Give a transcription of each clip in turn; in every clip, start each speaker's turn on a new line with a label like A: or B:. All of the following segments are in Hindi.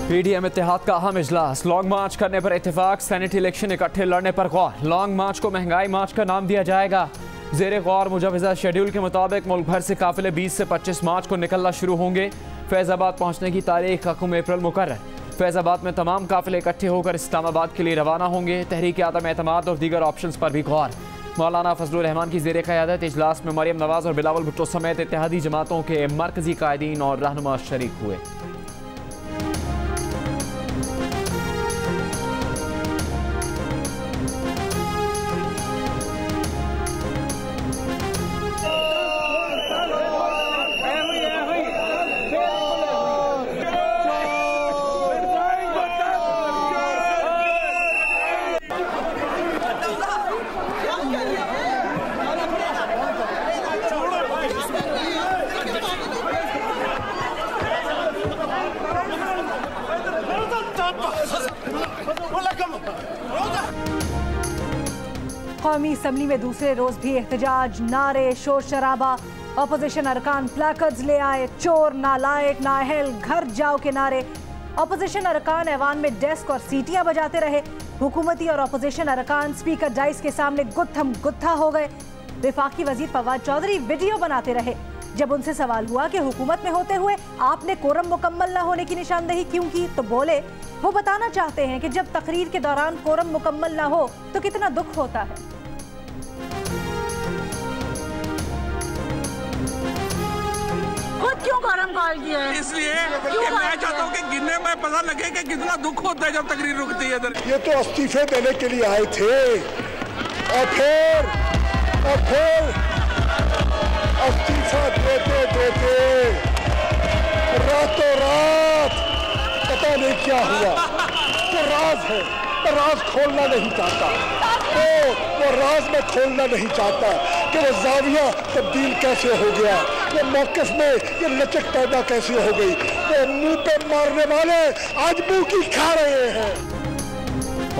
A: पीडीएम इत्तेहाद का अहम इजलास। लॉन्ग मार्च करने पर इत्तेफाक, सेनेट इलेक्शन इकट्ठे लड़ने पर गौर। लॉन्ग मार्च को महंगाई मार्च का नाम दिया जाएगा। जेर गौर मुजवजा शेड्यूल के मुताबिक मुल्क भर से काफिले 20 से 25 मार्च को निकलना शुरू होंगे। फैजाबाद पहुंचने की तारीख 1 अप्रैल मुकर्रर। फैजाबाद में तमाम काफिले इकट्ठे होकर इस्लामाबाद के लिए रवाना होंगे। तहरीक आदम एतमाद और दीगर ऑप्शन पर भी गौर। मौलाना फजलुर रहमान की जेर क़यादत इजलास में मरियम नवाज और बिलावल भुट्टो समेत इत्तेहादी जमातों के मरकजी कायदीन और रहनुमा शरीक हुए।
B: कौमी असम्बली में दूसरे रोज भी एहतजाज, नारे, शोर शराबा। अपोजिशन अरकान प्लाकर्ड्स ले आए। चोर, नालायक, नाअहल, घर जाओ के नारे। अपोजिशन अरकान ऐवान में डेस्क और सीटियां बजाते रहे। हुकूमती और अपोजिशन अरकान स्पीकर डाइस के सामने गुत्थम गुत्था हो गए। वफाकी वजीर फवाद चौधरी वीडियो बनाते रहे। जब उनसे सवाल हुआ कि हुकूमत में होते हुए आपने कोरम मुकम्मल न होने की निशानदेही क्यों की, तो बोले वो बताना चाहते हैं कि जब तकरीर के दौरान कोरम मुकम्मल न हो तो कितना दुख होता है।
C: क्यों कोरम कॉल किया है?
D: इसलिए कि मैं चाहता हूँ कि गिनने में पता लगे कि कितना दुख होता है जब तकरीर रुकती है इधर।
E: ये तो इस्तीफे देने के लिए आए थे और फिर इस्तीफा देते रातों रात पता नहीं क्या हुआ। तो राज है, तो राज खोलना नहीं चाहता। वो राज में खोलना नहीं चाहता कि वो जाविया तब्दील कैसे हो गया, वो मौक़िफ़ में ये लचक पैदा कैसे हो गई। वो मुंह पे मारने वाले आज मुंह की खा रहे हैं।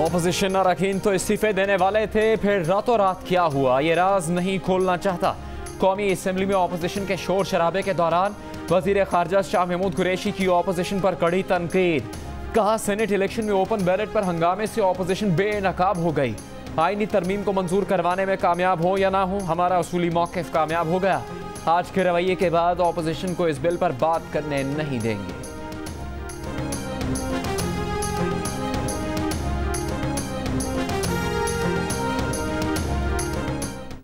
A: ऑपोजिशन अरकान तो इस्तीफे देने वाले थे, फिर रातों रात क्या हुआ ये राज नहीं खोलना चाहता। कौमी असम्बली में ऑपोजिशन के शोर शराबे के दौरान वजीर खारजा शाह महमूद कुरैशी की ऑपोजिशन पर कड़ी तनकीद। कहा सेनेट इलेक्शन में ओपन बैलेट पर हंगामे से ऑपोजिशन बेनकाब हो गई। आईनी तरमीम को मंजूर करवाने में कामयाब हो या ना हो, हमारा उसूली मौक़िफ़ कामयाब हो गया। आज के रवैये के बाद ऑपोजिशन को इस बिल पर बात करने नहीं देंगे।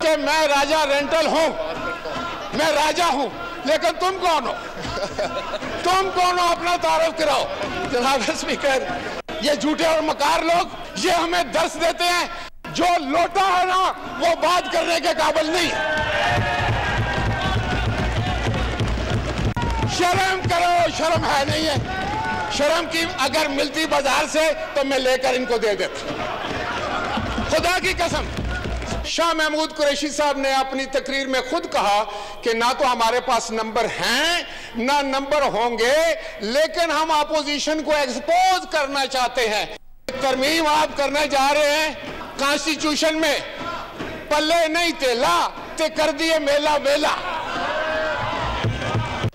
E: कि मैं राजा रेंटल हूं, मैं राजा हूं, लेकिन तुम कौन हो? तुम कौन हो? अपना तारुफ कराओ। जनाब स्पीकर, ये झूठे और मकार लोग ये हमें दर्श देते हैं। जो लोटा है ना वो बात करने के काबिल नहीं। शर्म करो, शर्म है नहीं है। शर्म की अगर मिलती बाजार से तो मैं लेकर इनको दे देता। खुदा की कसम, शाह महमूद कुरैशी साहब ने अपनी तकरीर में खुद कहा कि ना तो हमारे पास नंबर हैं ना नंबर होंगे, लेकिन हम अपोजिशन को एक्सपोज करना चाहते हैं। तरमीम आप करने जा रहे हैं कॉन्स्टिट्यूशन में, पल्ले नहीं तेला ते कर दिए मेला मेला।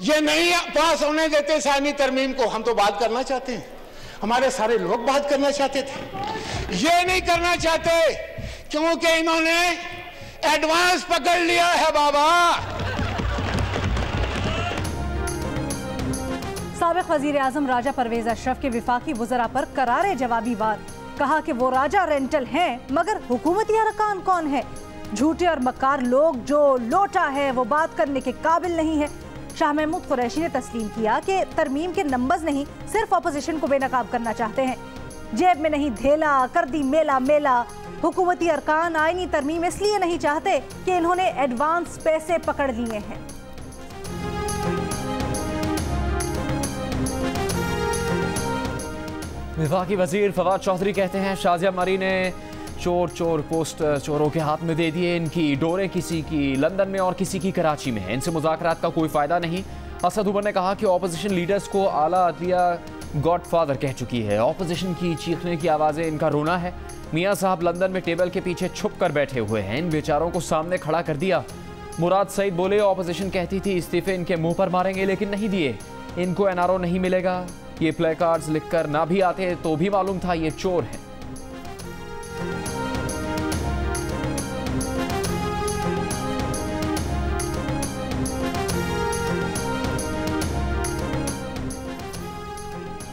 E: ये नहीं पास होने देते सानी तरमीम को। हम तो बात करना चाहते हैं, हमारे सारे लोग बात करना चाहते थे। ये नहीं करना चाहते क्योंकि इन्होंने एडवांस पकड़ लिया है बाबा।
B: साबिक वजीर आजम राजा परवेज अशरफ के विफाकी वज़रा पर करारे जवाबी वार। कहा कि वो राजा रेंटल हैं, मगर हुकूमती अरकान कौन है? झूठे और मक्कार लोग, जो लोटा है वो बात करने के काबिल नहीं है। शाह महमूद कुरैशी ने तस्लीम किया कि तरमीम के नंबर्स नहीं, सिर्फ अपोजिशन को बेनकाब करना चाहते हैं। जेब में नहीं धेला, कर दी मेला मेला। हुकूमती अरकान आईनी तरमीम इसलिए नहीं चाहते कि इन्होंने एडवांस पैसे पकड़ लिए हैं।
A: वफाकी वजीर फवाद चौधरी कहते हैं शाजिया मरी ने चोर पोस्टर चोरों के हाथ में दे दिए। इनकी डोरें किसी की लंदन में और किसी की कराची में है। इनसे मुज़ाकरात का कोई फ़ायदा नहीं। असद उमर ने कहा कि ऑपोजिशन लीडर्स को आला अदलिया गॉडफादर कह चुकी है। ऑपोजिशन की चीखने की आवाज़ें इनका रोना है। मियाँ साहब लंदन में टेबल के पीछे छुप कर बैठे हुए हैं। इन बेचारों को सामने खड़ा कर दिया। मुराद सईद बोले ऑपोजिशन कहती थी इस्तीफे इनके मुंह पर मारेंगे, लेकिन नहीं दिए। इनको एनआरओ नहीं मिलेगा। ये प्ले कार्ड्स लिखकर ना भी आते तो भी मालूम था ये चोर हैं।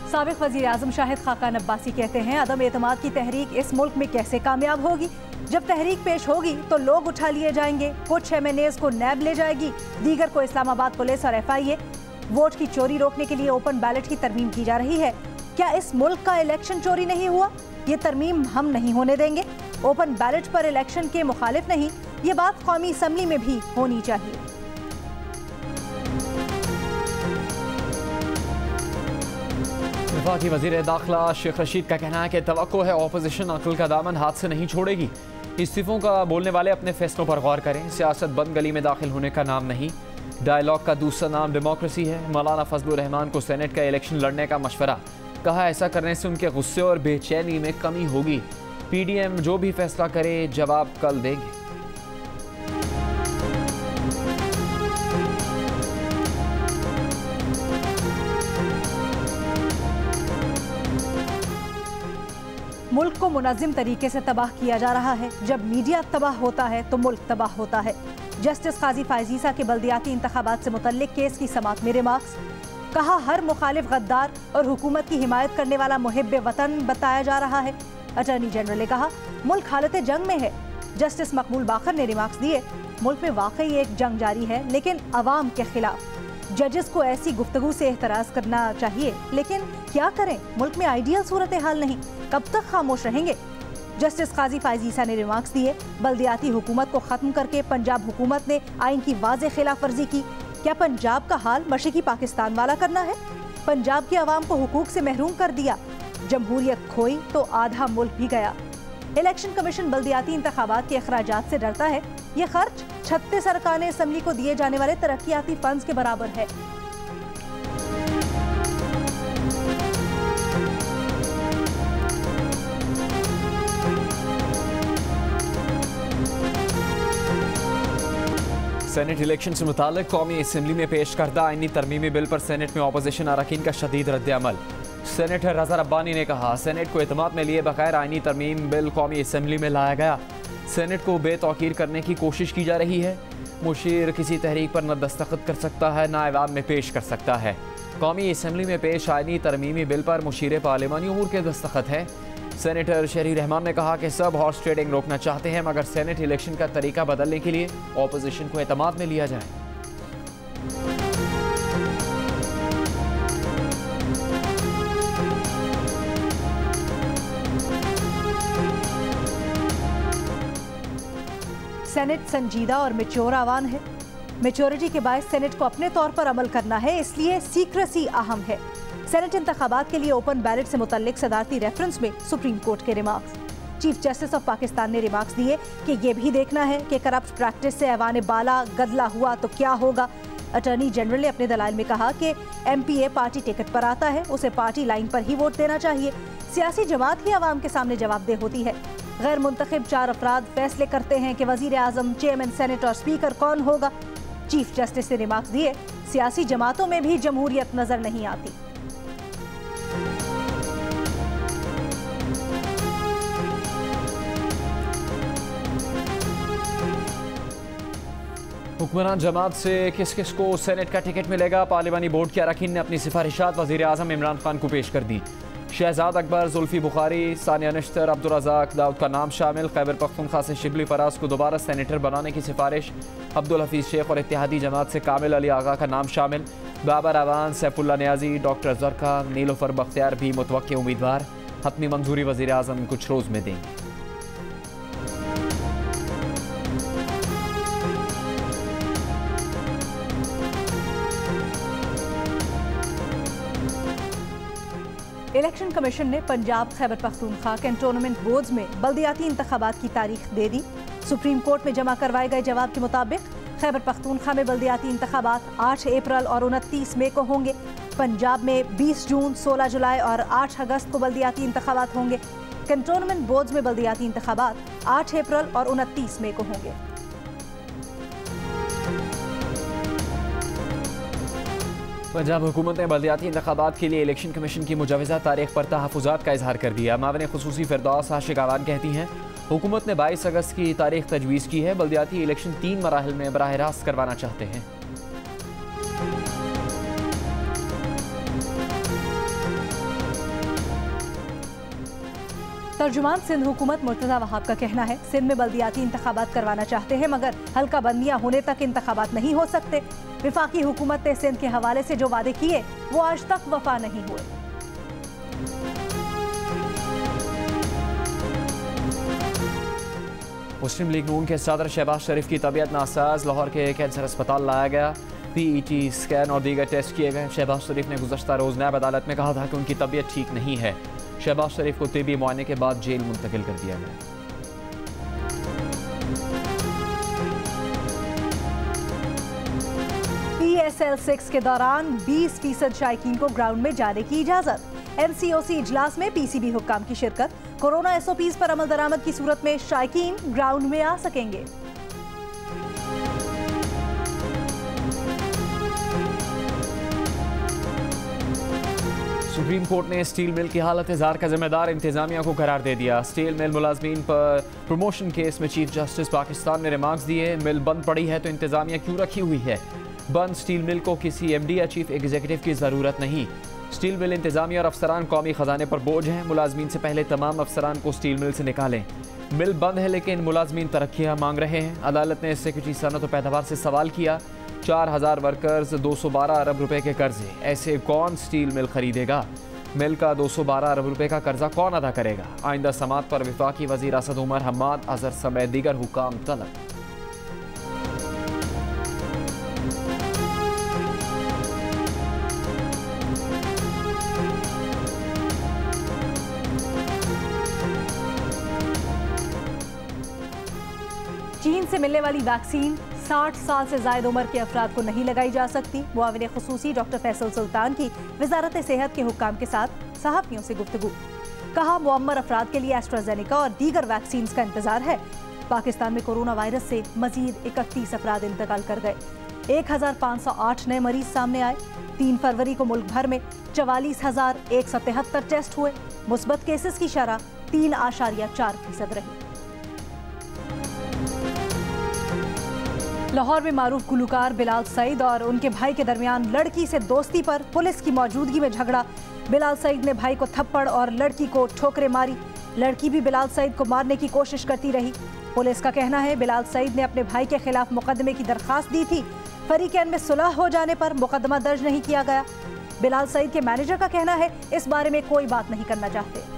B: साबिक वज़ीर आज़म शाहिद खाकान अब्बासी कहते हैं, अदम एतमाद की तहरीक इस मुल्क में कैसे कामयाब होगी? जब तहरीक पेश होगी तो लोग उठा लिए जाएंगे, कुछ MNAs को नैब ले जाएगी, दीगर को इस्लामाबाद पुलिस और FIA। वोट की चोरी रोकने के लिए ओपन बैलेट की तरमीम की जा रही है। क्या इस मुल्क का इलेक्शन चोरी नहीं हुआ? ये तरमीम हम नहीं होने देंगे। ओपन बैलेट पर इलेक्शन के मुखालिफ नहीं, ये बात कौमी असम्बली में भी होनी चाहिए।
A: वफाकी वज़ीर दाखिला शेख रशीद का कहना है कि तवक्को है ऑपोजिशन अक्ल का दामन हाथ से नहीं छोड़ेगी। इस्तीफों का बोलने वाले अपने फैसलों पर गौर करें। सियासत बंद गली में दाखिल होने का नाम नहीं। डायलॉग का दूसरा नाम डेमोक्रेसी है। मौलाना फजलुर रहमान को सेनेट का इलेक्शन लड़ने का मशवरा, कहा ऐसा करने से उनके गुस्से और बेचैनी में कमी होगी। PDM जो भी फैसला करे जवाब कल देंगे।
B: मुल्क को मुनज़्ज़म तरीके से तबाह किया जा रहा है। जब मीडिया तबाह होता है तो मुल्क तबाह होता है। जस्टिस काजी फायजीसा के बल्दियाती इंतखाबात से मुतल्लिक केस की समाअत में रिमार्क्स, कहा हर मुखालिफ गद्दार और हुकूमत की हिमायत करने वाला मुहिब्बे वतन बताया जा रहा है। अटॉर्नी जनरल ने कहा मुल्क हालत जंग में है। जस्टिस मकबूल बाखर ने रिमार्क्स दिए, मुल्क में वाकई एक जंग जारी है लेकिन अवाम के खिलाफ। जजेस को ऐसी गुफ्तगू से एहतराज करना चाहिए, लेकिन क्या करें, मुल्क में आइडियल सूरत हाल नहीं, कब तक खामोश रहेंगे? जस्टिस काजी फायजीसा ने रिमार्क्स दिए, बल्दियाती हुकूमत को खत्म करके पंजाब हुकूमत ने आइन की वाज़ेह खिलाफ वर्जी की। क्या पंजाब का हाल मशरकी पाकिस्तान वाला करना है? पंजाब के अवाम को हुकूक से महरूम कर दिया। जमहूरियत खोई तो आधा मुल्क भी गया। इलेक्शन कमीशन बल्दियाती इंतखाबात के अखराजात से डरता है। ये खर्च 36 अरकान असम्बली को दिए जाने वाले तरक्याती फंड्स के बराबर है।
A: सेनेट इलेक्शन से मुताल्लिक कौमी असम्बली में पेश करदा आईनी तरमीमी बिल पर सेनेट में अपोजिशन अरकान का शदीद रद्द-ए-अमल। सेनेटर रज़ा रब्बानी ने कहा सेनेट को एतमाद में लिए बगैर आईनी तरमीम बिल कौमी असम्बली में लाया गया। सेनेट को बेतौकीर करने की कोशिश की जा रही है। मुशीर किसी तहरीक पर न दस्तखत कर सकता है न ऐवान में पेश कर सकता है। कौमी असम्बली में पेश आईनी तरमीमी बिल पर मुशीर पार्लिमानी उमूर के दस्तखत हैं। सेनेटर शहरी रहमान ने कहा कि सब हॉर्स ट्रेडिंग रोकना चाहते हैं, मगर सेनेट इलेक्शन का तरीका बदलने के लिए ऑपोजिशन को एतमाद में लिया जाए।
B: सेनेट संजीदा और मेच्योर आवान है। मेच्योरिटी के बायस सेनेट को अपने तौर पर अमल करना है, इसलिए सीक्रेसी अहम है। सेनेट इंतखाबात के लिए ओपन बैलेट से मुतल्लिक सदारती रेफरेंस में सुप्रीम कोर्ट के remarks. Chief justice of Pakistan ने रिमार्क्स दिए कि यह भी देखना है कि करप्ट प्रैक्टिस से ऐवान बाला गदला हुआ तो क्या होगा। अटॉर्नी जनरल ने अपने दलाइल में कहा कि MPA पार्टी टिकट पर आता है, उसे पार्टी लाइन पर ही वोट देना चाहिए। सियासी जमात ही आवाम के सामने जवाबदेह होती है। गैर मुंतखब 4 अफराद फैसले करते हैं कि वजीर आजम, चेयरमैन सेनेट और स्पीकर कौन होगा। चीफ जस्टिस ने रिमार्क्स दिए, सियासी जमातों में भी जमहूरियत नजर नहीं आती।
A: हुक्मरान जमात से किस किस को सेनेट का टिकट मिलेगा, पार्लिमानी बोर्ड के अरकान ने अपनी सिफारिशात वज़ीर आज़म इमरान खान को पेश कर दी। शहजाद अकबर, जुल्फी बुखारी, सानिया नश्तर, अब्दुल रज़ाक दाऊद का नाम शामिल। खैबर पख्तूनख्वा से शिबली फराज को दोबारा सेनेटर बनाने की सिफारिश। अब्दुल हफीज़ शेख और इत्तेहादी जमात से कामिल अली आगा का नाम शामिल। बाबर अवान, सैफुल्ला नियाजी, डॉक्टर ज़रका, नीलोफर बख्तियार भी मुतवक्के उम्मीदवार। हतमी मंजूरी वज़ीर आज़म कुछ रोज़ में देंगे।
B: इलेक्शन कमीशन ने पंजाब खैबर पख्तूनख्वा कैंटोनमेंट बोर्ड्स में बल्दियाती इंतखाबात की तारीख दे दी। सुप्रीम कोर्ट में जमा करवाए गए जवाब के मुताबिक खैबर पख्तूनख्वा में बल्दियाती इंतखाबात 8 अप्रैल और 29 मई को होंगे। पंजाब में 20 जून, 16 जुलाई और 8 अगस्त को बल्दियाती इंतखाबात होंगे। कैंटोनमेंट बोर्ड्स में बल्दियाती इंतखाबात 8 अप्रैल और 29 मई को होंगे।
A: पंजाब हुकूमत ने बल्दियाती इंतखाबात के लिए इलेक्शन कमीशन की मुजवज़ा तारीख पर तहफ़्फ़ुज़ात का इजहार कर दिया। मावने ख़ुसूसी फ़िरदौस आशिक आवान कहती हैं, हुकूमत ने 22 अगस्त की तारीख तजवीज़ की है। बल्दियाती इलेक्शन 3 मराहिल में बराह रास्त करवाना चाहते हैं।
B: तर्जुमान सिंध हुकूमत मुर्तज़ा वहाब का कहना है, सिंध में बल्दियाती इंतखाबात करवाना चाहते हैं मगर हल्का बंदियां होने तक इंतखाबात नहीं हो सकते। विफाकी हुकूमत ने सिंध के हवाले से जो वादे किए वो आज तक वफा नहीं हुए।
A: मुस्लिम लीग नून के सदर शहबाज शरीफ की तबीयत नासाज, लाहौर के कैंसर अस्पताल लाया गया। PET स्कैन और दीगर टेस्ट किए गए। शहबाज शरीफ ने गुज़श्ता रोज़ नायब अदालत में कहा था कि उनकी तबीयत ठीक नहीं है। शहबाज शरीफ को तिब्बी मुआयने के बाद जेल मुंतकिल कर दिया गया।
B: PSL 6 के दौरान 20% शायकीन को ग्राउंड में जाने की इजाजत। NCOC इजलास में PCB हुक्काम की शिरकत। कोरोना SOPs पर अमल दरामद की सूरत में शायकीन ग्राउंड में आ सकेंगे।
A: सुप्रीम कोर्ट ने स्टील मिल की हालत इज़हार का जिम्मेदार इंतजामिया को करार दे दिया। स्टील मिल मुलाजमीन पर प्रमोशन केस में चीफ जस्टिस पाकिस्तान ने रिमार्क्स दिए। मिल बंद पड़ी है तो इंतजामिया क्यों रखी हुई है? बंद स्टील मिल को किसी MD या चीफ एग्जीक्यूटिव की ज़रूरत नहीं। स्टील मिल इंतजामिया और अफसरान कौमी ख़जाने पर बोझ हैं। मुलाजमीन से पहले तमाम अफसरान को स्टील मिल से निकालें। मिल बंद है लेकिन मुलाजमीन तरक्कियाँ मांग रहे हैं। अदालत ने सेक्रेटरी सनत और पैदावार से सवाल किया। 4000 वर्कर्स, 212 अरब रुपए के कर्जे, ऐसे कौन स्टील मिल खरीदेगा? मिल का 212 अरब रुपए का कर्जा कौन अदा करेगा? आइंदा समात पर वफाकी वज़ीर असद उमर, हम्माद अजहर समेत दीगर हुकाम तलब।
B: चीन से मिलने वाली वैक्सीन 60 साल से ज़ायद उम्र के अफराद को नहीं लगाई जा सकती। मुआविन ख़ुसूसी डॉक्टर फैसल सुल्तान की वजारत सेहत के हुक्काम के साथ सहाफ़ियों से गुफ्तगू। कहा, मुअम्मर अफराद के लिए एस्ट्राजेनेका और दीगर वैक्सीन का इंतजार है। पाकिस्तान में कोरोना वायरस से मजीद 31 अफराद इंतकाल कर गए। 1508 नए मरीज सामने आए। 3 फरवरी को मुल्क भर में 44,173 टेस्ट हुए। मुस्बत केसेस की शरह 3.4% रही। लाहौर में मारूफ गुलकार बिलाल सईद और उनके भाई के दरमियान लड़की से दोस्ती पर पुलिस की मौजूदगी में झगड़ा। बिलाल सईद ने भाई को थप्पड़ और लड़की को ठोकरें मारी। लड़की भी बिलाल सईद को मारने की कोशिश करती रही। पुलिस का कहना है, बिलाल सईद ने अपने भाई के खिलाफ मुकदमे की दरखास्त दी थी। फरीकैन में सुलह हो जाने पर मुकदमा दर्ज नहीं किया गया। बिलाल सईद के मैनेजर का कहना है, इस बारे में कोई बात नहीं करना चाहते।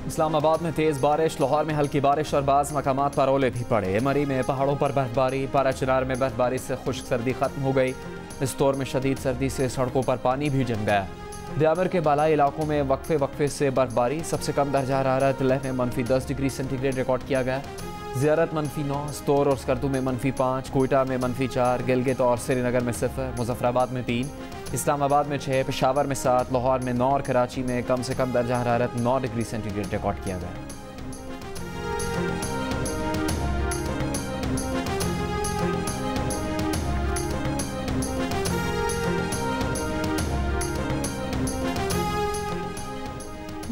A: इस्लामाबाद में तेज़ बारिश, लाहौर में हल्की बारिश और बाज़ मकामात पर ओले भी पड़े। मरी में पहाड़ों पर बर्फबारी, पारा चिनार में बर्फबारी से खुश्क सर्दी खत्म हो गई। इस दौर में शदीद सर्दी से सड़कों पर पानी भी जम गया। दियामर के बालाई इलाकों में वक्फे वक्फे से बर्फबारी। सबसे कम दर्जा हरारत लेह में -10 डिग्री सेंटीग्रेड रिकॉर्ड किया गया। ज़ियारत -9, स्तोर और स्कर्दू में -5, कोयटा में -4, गिलगित और श्रीनगर में 0, मुजफ्फराबाद में 3, इस्लामाबाद में 6, पेशावर में 7, लाहौर में 9 और कराची में कम से कम दर्जा हरारत 9 डिग्री सेंटीग्रेड रिकॉर्ड किया गया।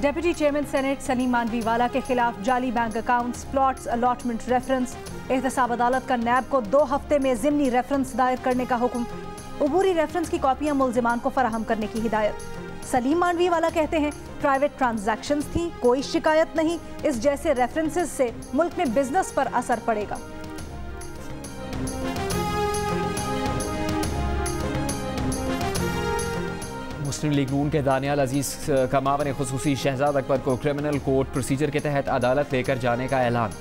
B: Deputy chairman senate Saleem Mandviwalla के खिलाफ जाली bank accounts, plots, allotment reference. एहतसाब अदालत का नैब को 2 हफ्ते में ज़िमनी रेफरेंस दायर करने का हुक्म। उबूरी रेफरेंस की कॉपियां मुल्जिमान को फराहम करने की हिदायत। सलीम मानवीवाला कहते हैं, प्राइवेट ट्रांजैक्शंस थी, कोई शिकायत नहीं। इस जैसे रेफरेंसेस से मुल्क में बिजनेस पर असर पड़ेगा।
A: मुस्लिम लीग नून के दानियाल अजीज़ का मावन ख़ुसूसी शहजाद अकबर को क्रिमिनल कोर्ट प्रोसीजर के तहत अदालत लेकर जाने का ऐलान।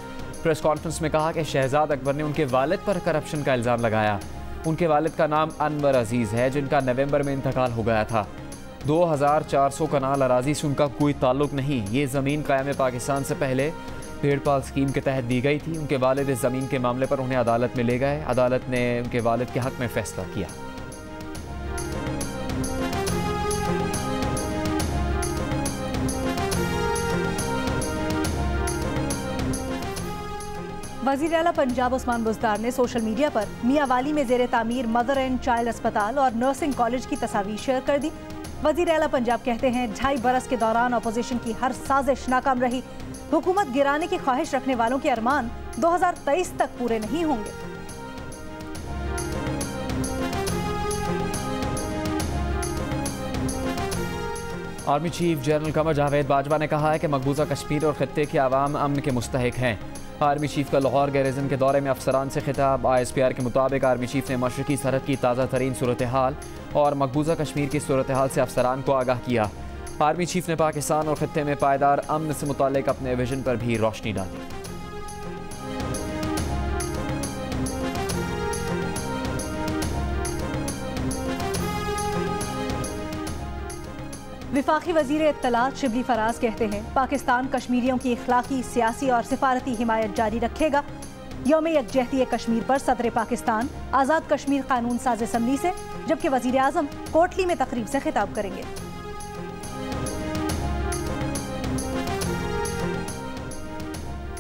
A: प्रेस कॉन्फ्रेंस में कहा कि शहजाद अकबर ने उनके वालिद पर करप्शन का इल्ज़ाम लगाया। उनके वालिद का नाम अनवर अजीज़ है, जिनका नवंबर में इंतकाल हो गया था। 2400 कनाल अराजी से उनका कोई ताल्लुक नहीं। ये ज़मीन क़याम पाकिस्तान से पहले भेड़पाल स्कीम के तहत दी गई थी। उनके वालिद इस ज़मीन के मामले पर उन्हें अदालत में ले गए। अदालत ने उनके वालिद के हक़ में फ़ैसला किया।
B: वज़ीर आला पंजाब उस्मान बुज़दार ने सोशल मीडिया पर मियांवाली में ज़ेरे तामीर मदर एंड चाइल्ड अस्पताल और नर्सिंग कॉलेज की तस्वीर शेयर कर दी। वज़ीर आला पंजाब कहते हैं 2.5 बरस के दौरान अपोजिशन की हर साजिश नाकाम रही। हुकूमत गिराने की ख्वाहिश रखने वालों के अरमान 2023 तक पूरे नहीं होंगे।
A: Army chief general Qamar Javed Bajwa ने कहा है कि मकबूजा कश्मीर और खत्ते के आवाम अमन के मुस्तहिक हैं। आर्मी चीफ का लाहौर गैरिजन के दौरे में अफसरान से खिताब। ISPR के मुताबिक आर्मी चीफ ने मशरकी सरहद की ताज़ा तरीन सूरत हाल और मकबूजा कश्मीर की सूरत हाल से अफसरान को आगाह किया। आर्मी चीफ ने पाकिस्तान और खत्ते में पायदार अमन से मुतालिक अपने विजन पर भी रोशनी डाली।
B: विफाकी वजीर इत्तलात शिबली फराज कहते हैं पाकिस्तान कश्मीरियों की इखलाकी, सियासी और सिफारती हिमायत जारी रखेगा। यौम यकजहती कश्मीर पर सदर पाकिस्तान आज़ाद कश्मीर कानून साज असम्बली से, जबकि वजीर आज़म कोटली में तकरीब से खिताब करेंगे।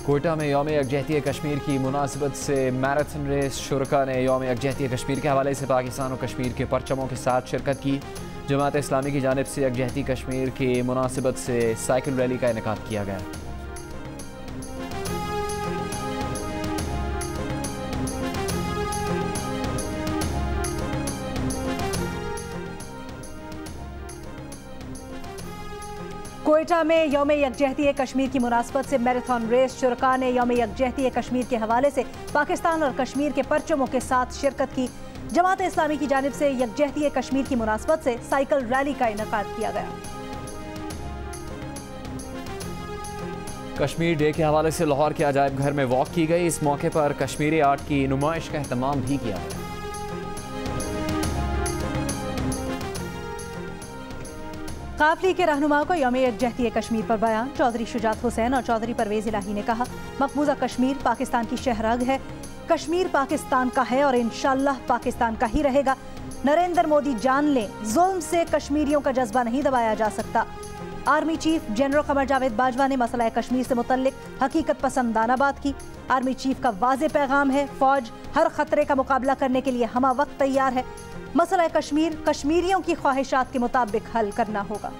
A: कोयटा में यौम यकजहती कश्मीर की मुनासिबत से मैराथन रेस शुरका ने यौम यकजहती कश्मीर के हवाले से पाकिस्तान और कश्मीर के परचमों के साथ शिरकत की। जमात इस्लामी की जानिब से यकजहती कश्मीर की मुनासिबत से साइकिल रैली का इनेकाद किया गया।
B: कोयटा में यौम यकजहती कश्मीर की मुनासिबत से मैराथन रेस शुरका ने यौम यकजहती कश्मीर के हवाले से पाकिस्तान और कश्मीर के परचमों के साथ शिरकत की। जमात इस्लामी की जानिब से यकजहती कश्मीर की मुनासिबत से साइकिल रैली का इनेकाद किया गया।
A: कश्मीर डे के हवाले से लाहौर के अजायब घर में वॉक की गई। इस मौके पर कश्मीरी आर्ट की नुमाइश का एहतमाम भी किया गया।
B: काफिले के रहनुमाओं को यौम यकजहती कश्मीर पर बयान। चौधरी शुजात हुसैन और चौधरी परवेज इलाही ने कहा मकबूजा कश्मीर पाकिस्तान की शहरग है। कश्मीर पाकिस्तान का है और इंशाअल्लाह पाकिस्तान का ही रहेगा। नरेंद्र मोदी जान लें, जुल्म से कश्मीरियों का जज्बा नहीं दबाया जा सकता। Army chief general Qamar Javed Bajwa ने मसला कश्मीर से मुतल्लिक हकीकत पसंदाना बात की। आर्मी चीफ का वाज़ेह पैगाम है, फौज हर खतरे का मुकाबला करने के लिए हमा वक्त तैयार है। मसला कश्मीर कश्मीरियों की ख्वाहिशात के मुताबिक हल करना होगा।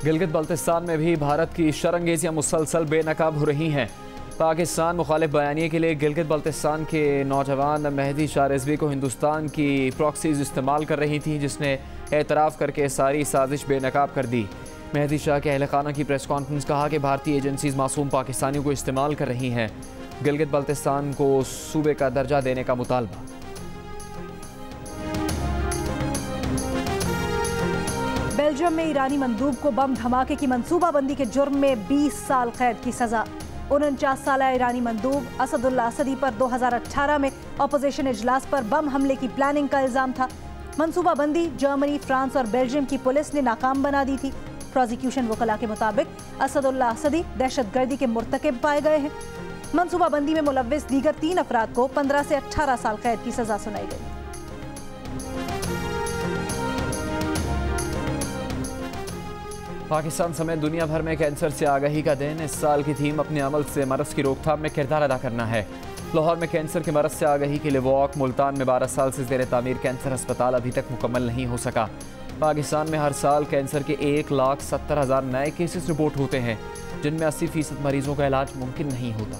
A: गिलगित बल्तिस्तान में भी भारत की शरंगेजियां मुसलसल बेनकाब हो रही हैं। पाकिस्तान मुखालिफ बयानिए के लिए गिलगित बल्तिस्तान के नौजवान मेहदी शाह रिजवी को हिंदुस्तान की प्रॉक्सीज इस्तेमाल कर रही थी, जिसने एतराफ़ करके सारी साजिश बेनकाब कर दी। मेहदी शाह के अहल खाना की प्रेस कॉन्फ्रेंस कहा कि भारतीय एजेंसीज मासूम पाकिस्तानियों को इस्तेमाल कर रही हैं। गिलगित बल्तिस्तान को सूबे का दर्जा देने का मुतालबा।
B: बेल्जियम में ईरानी मंदूब को बम धमाके की मंसूबाबंदी के जुर्म में 20 साल कैद की सजा। 49 साला ईरानी मंदूब असदुल्ला असदी पर 2018 में अपोजिशन इजलास पर बम हमले की प्लानिंग का इल्जाम था। मंसूबाबंदी जर्मनी, फ्रांस और बेल्जियम की पुलिस ने नाकाम बना दी थी। प्रोसिक्यूशन वकला के मुताबिक असदुल्ला असदी दहशतगर्दी के मुर्तकिब पाए गए हैं। मंसूबाबंदी में मुलव्विस दीगर 3 अफराद को 15 से 18 साल कैद की सजा सुनाई गई।
A: पाकिस्तान समेत दुनिया भर में कैंसर से आगाही का दिन। इस साल की थीम अपने अमल से मरज़ की रोकथाम में किरदार अदा करना है। लाहौर में कैंसर के मरज़ से आगाही के लिए वॉक। मुल्तान में 12 साल से ज़ेर तामीर कैंसर अस्पताल अभी तक मुकम्मल नहीं हो सका। पाकिस्तान में हर साल कैंसर के 1,70,000 नए केसेस रिपोर्ट होते हैं, जिनमें 80% मरीजों का इलाज मुमकिन नहीं होता।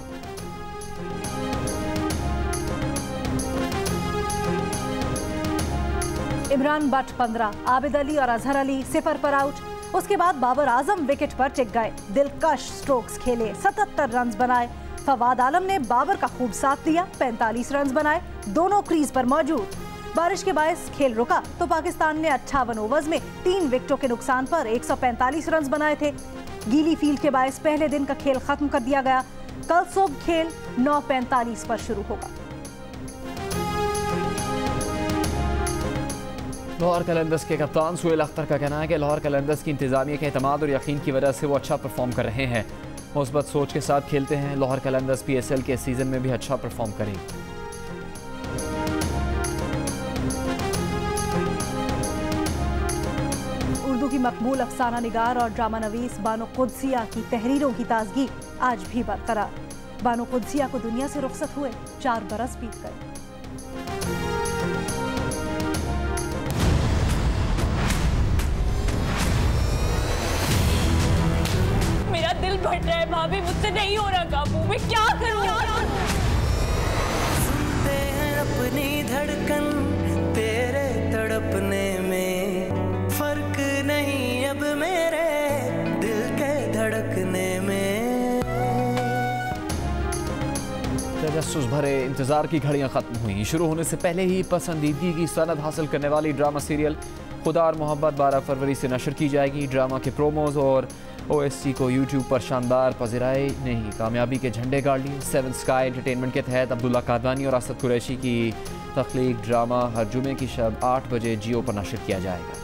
B: इमरान बट 15, आबिद अली और अजहर अली 0 पर आउट। उसके बाद बाबर आजम विकेट पर टिक गए। दिलकश स्ट्रोक्स खेले, 77 रन बनाए। फवाद आलम ने बाबर का खूब साथ दिया, 45 रन बनाए, दोनों क्रीज पर मौजूद। बारिश के बायस खेल रुका तो पाकिस्तान ने 58 ओवर्स में 3 विकेटों के नुकसान पर 145 रन बनाए थे। गीली फील्ड के बायस पहले दिन का खेल खत्म कर दिया गया। कल सुबह खेल 9:45 पर शुरू होगा।
A: लाहौर कलंदर्स के कप्तान सुहेल अख्तर का कहना है कि लाहौर कलंदर्स की इंतजामिया के एतमाद और यकीन की वजह से वो अच्छा परफॉर्म कर रहे हैं। मुस्बत सोच के साथ खेलते हैं। लाहौर कलंदर्स PSL के सीजन में भी अच्छा परफॉर्म करेगी।
B: उर्दू की मकबूल अफसाना निगार और ड्रामा नवीस बानो कुद्सिया की तहरीरों की ताजगी आज भी बरकरार। बानो कुद्सिया को दुनिया से रुखसत हुए 4 बरस बीत गए।
C: मेरा दिल फट रहा है भाभी, मुझसे नहीं हो रहा काबू, मैं क्या करूं?
F: सुनते हैं अपनी धड़कन तेरे तड़पने में, फर्क नहीं अब मेरे दिल के धड़कने में।
A: तजस्सुस भरे इंतजार की घड़ियां खत्म हुई। शुरू होने से पहले ही पसंदीदगी की सनद हासिल करने वाली ड्रामा सीरियल खुदा और मोहब्बत 12 फरवरी से नशर की जाएगी। ड्रामा के प्रोमोज और OST को YouTube पर शानदार पज़िराई ने ही कामयाबी के झंडे गाड़ लिए। 7 स्काई एंटरटेनमेंट के तहत अब्दुल्ला कादवानी और असद कुरैशी की तख्लीक ड्रामा हर जुमे की शब 8 बजे जियो पर नशर किया जाएगा।